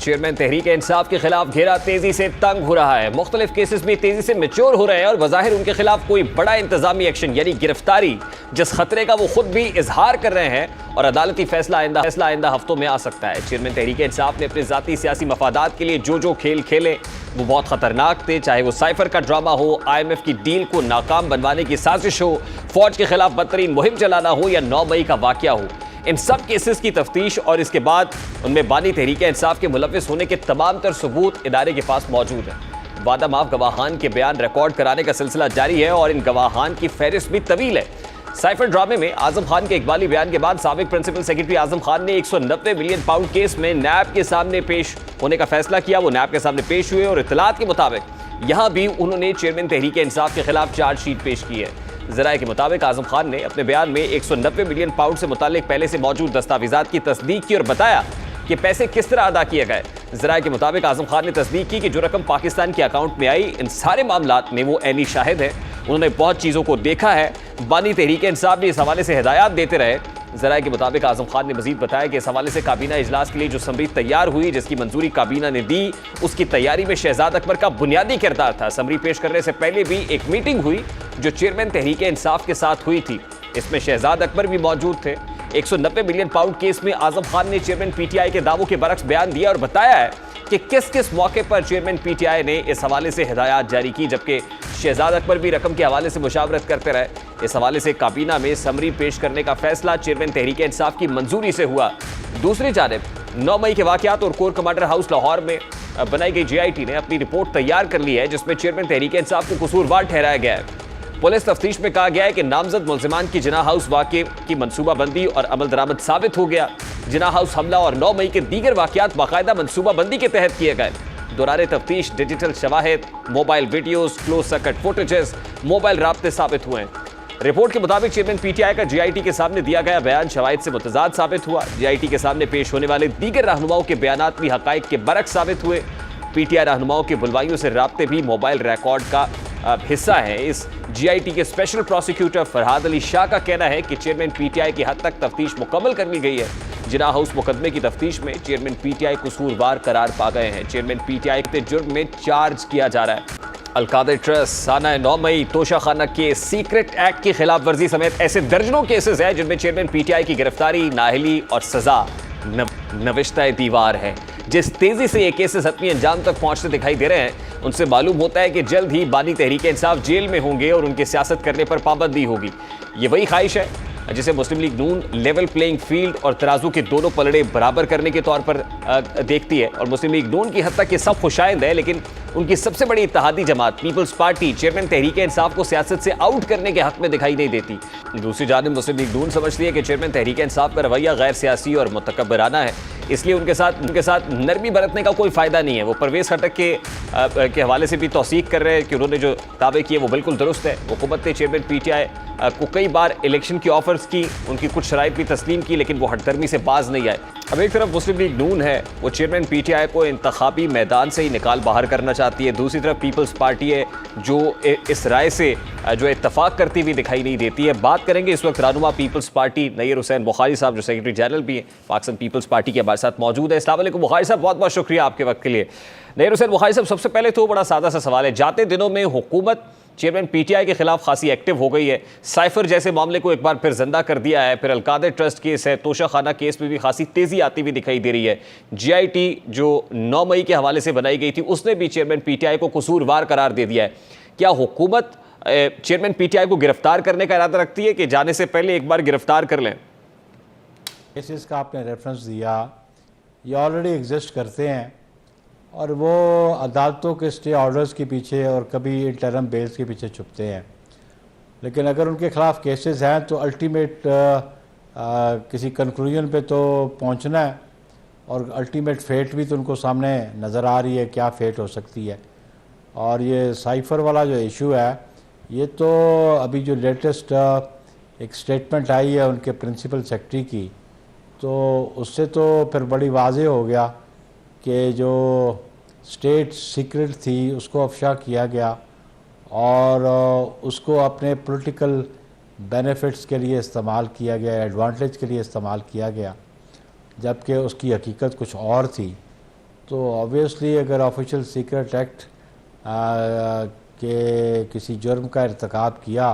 Chairman Tehreek Insaf के खिलाफ घेरा तेजी से तंग हो रहा है। मुख्तलिफ केसेस भी तेजी से मैच्योर हो रहे हैं और बज़ाहिर उनके खिलाफ कोई बड़ा इंतजामी एक्शन यानी गिरफ्तारी जिस खतरे का वो खुद भी इजहार कर रहे हैं और अदालती फैसला आइंदा हफ्तों में आ सकता है। चेयरमैन तहरीक इंसाफ ने अपने जाती सियासी मफादात के लिए जो खेल खेले वो बहुत खतरनाक थे, चाहे वो साइफर का ड्रामा हो, IMF की डील को नाकाम बनवाने की साजिश हो, फौज के खिलाफ बदतरीन मुहिम चलाना हो या 9 मई का वाकया हो। इन सब केसेस की तफ्तीश और इसके बाद उनमें बानी तहरीक इंसाफ के मुलव्विस होने के तमाम तर सबूत इदारे के पास मौजूद है। वादा माफ गवाहान के बयान रिकॉर्ड कराने का सिलसिला जारी है और इन गवाहान की फहरिस्त भी तवील है। साइफर ड्रामे में आजम खान के इकबाली बयान के बाद साबिक प्रिंसिपल सेक्रेटरी आजम खान ने 190 मिलियन पाउंड केस में नैब के सामने पेश होने का फैसला किया। वो नैब के सामने पेश हुए और इत्तलात के मुताबिक यहां भी उन्होंने चेयरमैन तहरीक इंसाफ के खिलाफ चार्जशीट पेश की है। ज़राए के मुताबिक आजम खान ने अपने बयान में 190 मिलियन पाउंड से मुतालिक पहले से मौजूद दस्तावेजात की तस्दीक की और बताया कि पैसे किस तरह अदा किए गए। ज़राए के मुताबिक आजम खान ने तस्दीक की कि जो रकम पाकिस्तान के अकाउंट में आई इन सारे मामलात में वो ऐनी शाहिद है, उन्होंने बहुत चीज़ों को देखा है। बानी तहरीक इंसाफ भी इस हवाले से हिदायत देते रहे। ज़राए के मुताबिक आजम खान ने मजीद बताया कि इस हवाले से काबीना इजलास के लिए जो समरी तैयार हुई जिसकी मंजूरी काबीना ने दी उसकी तैयारी में शहजाद अकबर का बुनियादी किरदार था। समरी पेश करने से पहले भी एक मीटिंग हुई जो चेयरमैन तहरीक इंसाफ के साथ हुई थी, इसमें शहजाद अकबर भी मौजूद थे। 190 मिलियन पाउंड केस में आजम खान ने चेयरमैन PTI के दावों के बरक्स बयान दिया और बताया है कि किस किस मौके पर चेयरमैन PTI ने इस हवाले से हिदायत जारी की, जबकि शहजाद अकबर भी रकम के हवाले से मुशावरत करते रहे। इस हवाले से काबीना में समरी पेश करने का फैसला चेयरमैन तहरीक इंसाफ की मंजूरी से हुआ। दूसरी जानिब 9 मई के वाकयात और कोर कमांडर हाउस लाहौर में बनाई गई GIT ने अपनी रिपोर्ट तैयार कर ली है जिसमें चेयरमैन तहरीक इंसाफ को कसूरवार ठहराया गया है। पुलिस तफ्तीश में कहा गया है कि नामजद मुल्जिमान की जिना हाउस वाक़े की मनसूबाबंदी और अमल दरामद साबित हो गया। जिना हाउस हमला और 9 मई के दीगर वाकयात बाकायदा मनसूबाबंदी के तहत किए गए। दौरान तफ्तीश डिजिटल शवाहिद, mobile videos, close circuit footages, mobile राब्ते साबित हुए हैं। रिपोर्ट के मुताबिक चेयरमैन PTI का GIT के सामने दिया गया बयान शवाहिद से मुतजाद साबित हुआ। GIT के सामने पेश होने वाले दीगर रहनुमाओं के बयानात भी हकाइक के बरक्स साबित हुए। PTI रहनुमाओं के बुलवाइयों से राब्ते भी मोबाइल रिकॉर्ड का हिस्सा है। इस GIT के स्पेशल प्रोसिक्यूटर फरहाद अली शाह का कहना है कि चेयरमैन PTI की हद तक तफ्तीश मुकम्मल कर ली गई है। जिना हाउस मुकदमे की तफ्तीश में चेयरमैन PTI कसूरवार करार पा गए हैं। चेयरमैन PTI के जुर्म में चार्ज किया जा रहा है। अलकादर ट्रस्ट, साना 9 मई, तोशाखाना केस, सीक्रेट एक्ट की खिलाफ वर्जी समेत ऐसे दर्जनों केसेस हैं जिनमें चेयरमैन PTI की गिरफ्तारी, नाअहली और सजा नविश्ता दीवार है। जिस तेजी से ये केसेस हतमी अंजाम तक पहुंचते दिखाई दे रहे हैं उनसे मालूम होता है कि जल्द ही बानी तहरीक इंसाफ जेल में होंगे और उनके सियासत करने पर पाबंदी होगी। ये वही ख्वाहिश है जिसे मुस्लिम लीग नून लेवल प्लेइंग फील्ड और तराजू के दोनों पलड़े बराबर करने के तौर पर देखती है और मुस्लिम लीग नून की हद तक ये सब खुशाइंद है, लेकिन उनकी सबसे बड़ी इत्तेहादी जमात peoples party chairman Tehreek Insaf को सियासत से आउट करने के हक में दिखाई नहीं देती। दूसरी जानिब मुस्लिम लीग नून समझती है कि चेयरमैन तहरीक इंसाफ का रवैया गैर सियासी और मुतकब्बराना है, इसलिए उनके साथ नरमी बरतने का कोई फ़ायदा नहीं है। वो परवेज़ खटक के हवाले से भी तौसीक कर रहे हैं कि उन्होंने जो दावे किए वो बिल्कुल दुरुस्त है। हुकूमत ने चेयरमैन PTI को कई बार इलेक्शन की ऑफर्स की, उनकी कुछ शराइत भी तस्लीम की, लेकिन वो हटदर्मी से बाज नहीं आए। अब एक तरफ मुस्लिम लीग नून है, वो चेयरमैन PTI को इंतखाबी मैदान से ही निकाल बाहर करना चाहती है। दूसरी तरफ पीपल्स पार्टी है जो इस राय से जो इत्तफाक करती हुई दिखाई नहीं देती है। बात करेंगे इस वक्त रहनुमा पीपल्स पार्टी नय्यर हुसैन बुखारी साहब जो सेक्रेटरी जनरल भी हैं पाकिस्तान पीपल्स पार्टी के हमारे साथ मौजूद है। अस्सलाम वालेकुम बुखारी साहब, बहुत बहुत शुक्रिया आपके वक्त के लिए। नय्यर हुसैन बुखारी साहब, सबसे पहले तो बड़ा सादा सा सवाल है, जाते दिनों में हुकूमत चेयरमैन PTI के खिलाफ खासी एक्टिव हो गई है। साइफर जैसे मामले को एक बार फिर जिंदा कर दिया है, फिर अलकादर ट्रस्ट केस है, तोशाखाना केस में भी खासी तेजी आती हुई दिखाई दे रही है। GIT जो 9 मई के हवाले से बनाई गई थी उसने भी चेयरमैन PTI को कसूरवार करार दे दिया है। क्या हुकूमत चेयरमैन PTI को गिरफ्तार करने का इरादा रखती है कि जाने से पहले एक बार गिरफ्तार कर लें? केसेस का आपने रेफरेंस दिया, ये ऑलरेडी एग्जिस्ट करते हैं और वो अदालतों के स्टे ऑर्डर्स के पीछे और कभी इंटरम बेल्स के पीछे छुपते हैं। लेकिन अगर उनके ख़िलाफ़ केसेस हैं तो अल्टीमेट किसी कंक्लूजन पे तो पहुंचना है और अल्टीमेट फेट भी तो उनको सामने नज़र आ रही है, क्या फेट हो सकती है। और ये साइफर वाला जो इशू है, ये तो अभी जो लेटेस्ट एक स्टेटमेंट आई है उनके प्रिंसिपल सेक्रेटरी की, तो उससे तो फिर बड़ी वाज़ेह हो गया कि जो स्टेट सीक्रेट थी उसको अफशा किया गया और उसको अपने पॉलिटिकल बेनिफिट्स के लिए इस्तेमाल किया गया, एडवांटेज के लिए इस्तेमाल किया गया, जबकि उसकी हकीकत कुछ और थी। तो ऑब्वियसली अगर ऑफिशियल सीक्रेट एक्ट के किसी जुर्म का इर्तिकाब किया,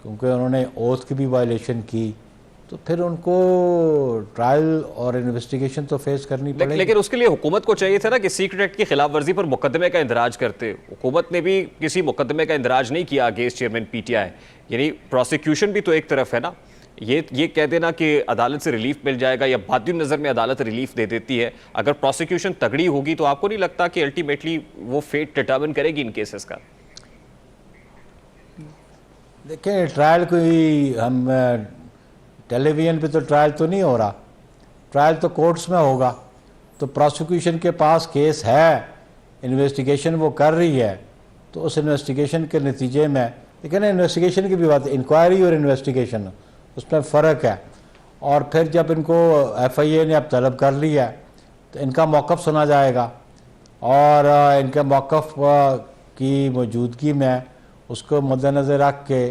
क्योंकि उन्होंने ओथ की भी वायलेशन की, तो फिर उनको ट्रायल और इन्वेस्टिगेशन तो फेस करनी पड़ेगी। लेकिन उसके लिए हुकूमत को चाहिए था ना कि सीक्रेट एक्ट की खिलाफ वर्जी पर मुकदमे का इंदराज करते। हुकूमत ने भी किसी मुकदमे का इंदराज नहीं किया अगेंस्ट चेयरमैन पीटीआई। यानी प्रोसिक्यूशन भी तो एक तरफ है ना। ये कह देना कि अदालत से रिलीफ मिल जाएगा या बादी नज़र में अदालत रिलीफ दे देती है, अगर प्रोसिक्यूशन तगड़ी होगी तो आपको नहीं लगता कि अल्टीमेटली वो फेट डिटर्मिन करेगी इन केसेस का? देखिए, ट्रायल कोई हम टेलीविज़न पे तो ट्रायल तो नहीं हो रहा, ट्रायल तो कोर्ट्स में होगा। तो प्रोसिक्यूशन के पास केस है, इन्वेस्टिगेशन वो कर रही है, तो उस इन्वेस्टिगेशन के नतीजे में, लेकिन इन्वेस्टिगेशन की भी बात, इंक्वायरी और इन्वेस्टिगेशन उसमें फ़र्क है। और फिर जब इनको एफआईए ने अब तलब कर लिया है तो इनका मौक़िफ़ सुना जाएगा, और इनके मौक़िफ़ की मौजूदगी में उसको मद्देनज़र रख के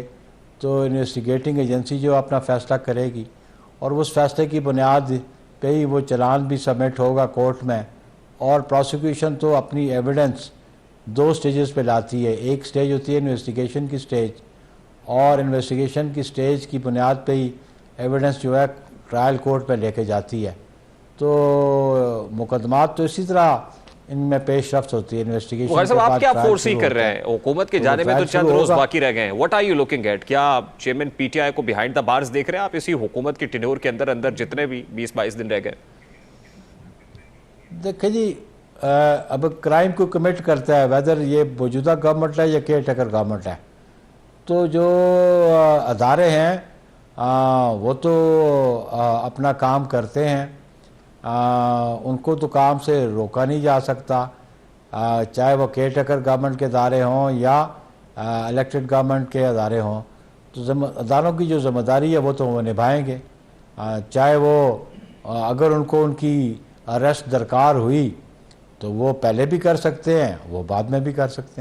तो इन्वेस्टिगेटिंग एजेंसी जो अपना फ़ैसला करेगी, और उस फैसले की बुनियाद पे ही वो चलान भी सबमिट होगा कोर्ट में। और प्रोसिक्यूशन तो अपनी एविडेंस 2 स्टेजेस पे लाती है। एक स्टेज होती है इन्वेस्टिगेशन की स्टेज, और इन्वेस्टिगेशन की स्टेज की बुनियाद पे ही एविडेंस जो है ट्रायल कोर्ट पे लेके जाती है। तो मुकदमात तो इसी तरह इनमें पेशरफ्त होती है इन्वेस्टिगेशन के साहब, आप बाद क्या ट्रायल फोर्स ही शुरू कर होता रहे है। हैं? हुकूमत के तो जाने में तो ट्रायल चंद शुरू रोज होगा। बाकी रह गए हैं। What are you looking at? क्या आप चेयरमैन पीटीआई को बिहाइंड द बार्स देख रहे हैं आप इसी हुकूमत की टेन्योर के अंदर अंदर जितने भी 20-22 दिन रह गए? देखिए जी, अब क्राइम को कमिट करता है, वेदर ये मौजूदा गवर्नमेंट है या केयर टेकर गवर्नमेंट है, तो जो अदारे हैं वो तो अपना काम करते हैं, उनको तो काम से रोका नहीं जा सकता, चाहे वो केयर टेकर गवर्नमेंट के अदारे हों या इलेक्टेड गवर्नमेंट के अदारे हों। तो अदारों की जो जिम्मेदारी है वो तो वो निभाएंगे, चाहे वो अगर उनको उनकी अरेस्ट दरकार हुई तो वो पहले भी कर सकते हैं, वो बाद में भी कर सकते हैं।